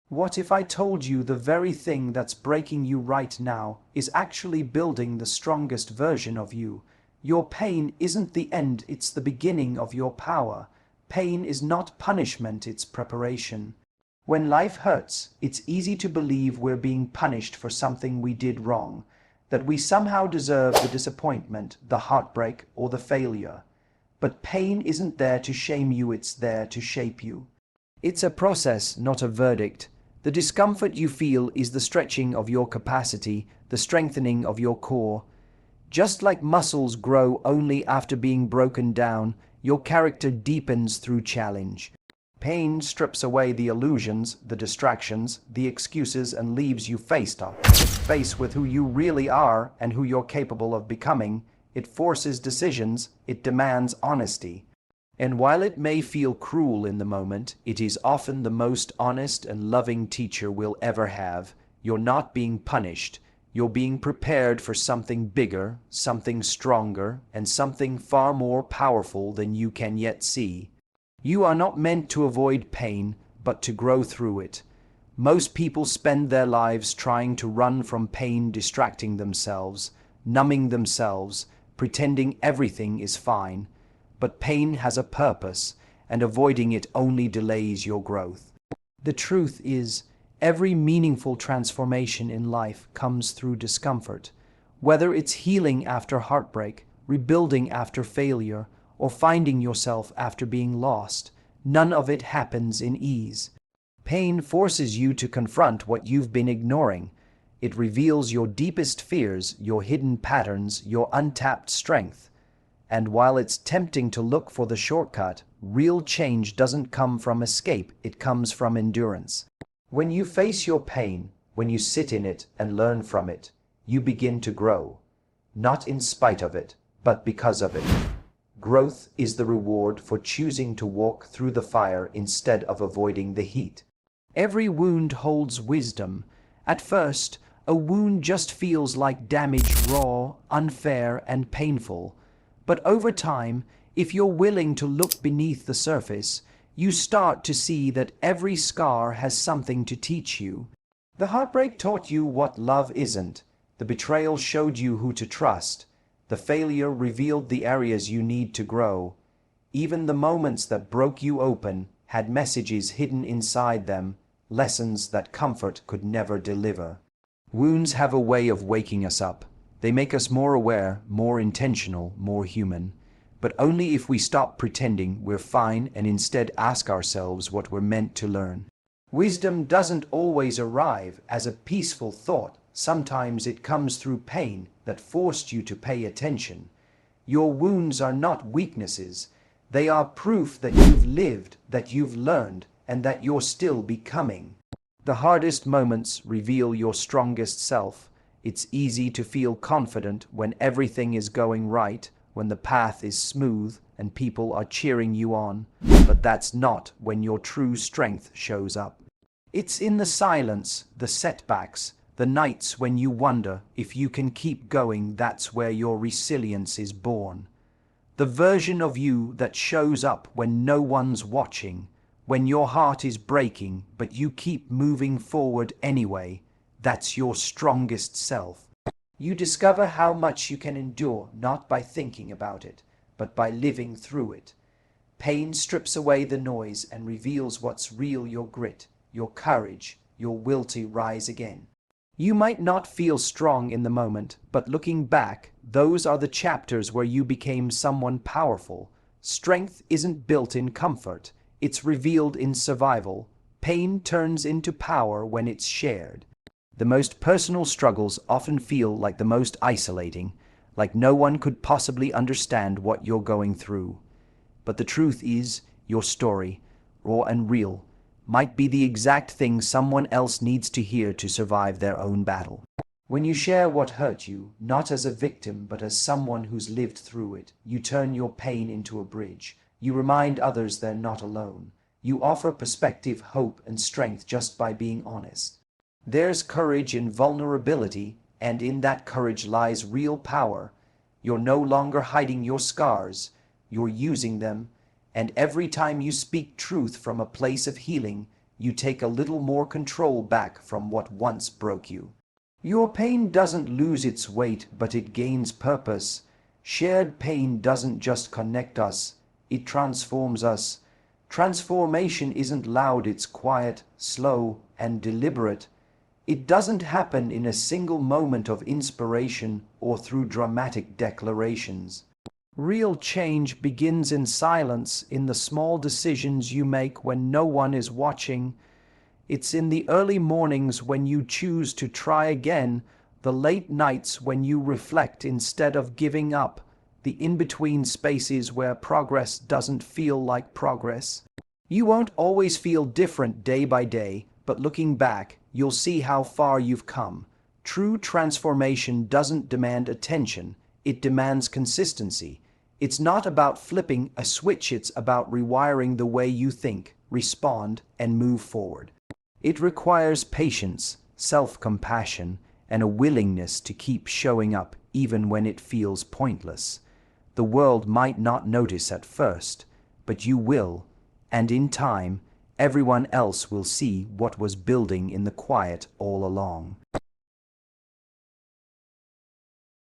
What if I told you the very thing that's breaking you right now is actually building the strongest version of you? Your pain isn't the end, it's the beginning of your power. Pain is not punishment, it's preparation. When life hurts, it's easy to believe we're being punished for something we did wrong, that we somehow deserve the disappointment, the heartbreak, or the failure. But pain isn't there to shame you, it's there to shape you. It's a process, not a verdict. The discomfort you feel is the stretching of your capacity, the strengthening of your core. Just like muscles grow only after being broken down, your character deepens through challenge. Pain strips away the illusions, the distractions, the excuses, and leaves you face with who you really are and who you're capable of becoming. It forces decisions, it demands honesty. And while it may feel cruel in the moment, it is often the most honest and loving teacher we'll ever have. You're not being punished. You're being prepared for something bigger, something stronger, and something far more powerful than you can yet see. You are not meant to avoid pain, but to grow through it. Most people spend their lives trying to run from pain, distracting themselves, numbing themselves, pretending everything is fine. But pain has a purpose, and avoiding it only delays your growth. The truth is, every meaningful transformation in life comes through discomfort. Whether it's healing after heartbreak, rebuilding after failure, or finding yourself after being lost, none of it happens in ease. Pain forces you to confront what you've been ignoring. It reveals your deepest fears, your hidden patterns, your untapped strength. And while it's tempting to look for the shortcut, real change doesn't come from escape, it comes from endurance. When you face your pain, when you sit in it and learn from it, you begin to grow. Not in spite of it, but because of it. Growth is the reward for choosing to walk through the fire instead of avoiding the heat. Every wound holds wisdom. At first, a wound just feels like damage, raw, unfair, and painful. But over time, if you're willing to look beneath the surface, you start to see that every scar has something to teach you. The heartbreak taught you what love isn't. The betrayal showed you who to trust. The failure revealed the areas you need to grow. Even the moments that broke you open had messages hidden inside them, lessons that comfort could never deliver. Wounds have a way of waking us up. They make us more aware, more intentional, more human. But only if we stop pretending we're fine and instead ask ourselves what we're meant to learn. Wisdom doesn't always arrive as a peaceful thought. Sometimes it comes through pain that forced you to pay attention. Your wounds are not weaknesses. They are proof that you've lived, that you've learned, and that you're still becoming. The hardest moments reveal your strongest self. It's easy to feel confident when everything is going right, when the path is smooth and people are cheering you on. But that's not when your true strength shows up. It's in the silence, the setbacks, the nights when you wonder if you can keep going. That's where your resilience is born. The version of you that shows up when no one's watching, when your heart is breaking, but you keep moving forward anyway. That's your strongest self. You discover how much you can endure not by thinking about it, but by living through it. Pain strips away the noise and reveals what's real: your grit, your courage, your will to rise again. You might not feel strong in the moment, but looking back, those are the chapters where you became someone powerful. Strength isn't built in comfort, it's revealed in survival. Pain turns into power when it's shared. The most personal struggles often feel like the most isolating, like no one could possibly understand what you're going through. But the truth is, your story, raw and real, might be the exact thing someone else needs to hear to survive their own battle. When you share what hurt you, not as a victim but as someone who's lived through it, you turn your pain into a bridge. You remind others they're not alone. You offer perspective, hope, and strength just by being honest. There's courage in vulnerability, and in that courage lies real power. You're no longer hiding your scars, you're using them. And every time you speak truth from a place of healing, you take a little more control back from what once broke you. Your pain doesn't lose its weight, but it gains purpose. Shared pain doesn't just connect us, it transforms us. Transformation isn't loud, it's quiet, slow, and deliberate. It doesn't happen in a single moment of inspiration or through dramatic declarations. Real change begins in silence, in the small decisions you make when no one is watching. It's in the early mornings when you choose to try again, the late nights when you reflect instead of giving up, the in-between spaces where progress doesn't feel like progress. You won't always feel different day by day, but looking back, you'll see how far you've come. True transformation doesn't demand attention, it demands consistency. It's not about flipping a switch, it's about rewiring the way you think, respond, and move forward. It requires patience, self-compassion, and a willingness to keep showing up even when it feels pointless. The world might not notice at first, but you will, and in time, everyone else will see what was building in the quiet all along.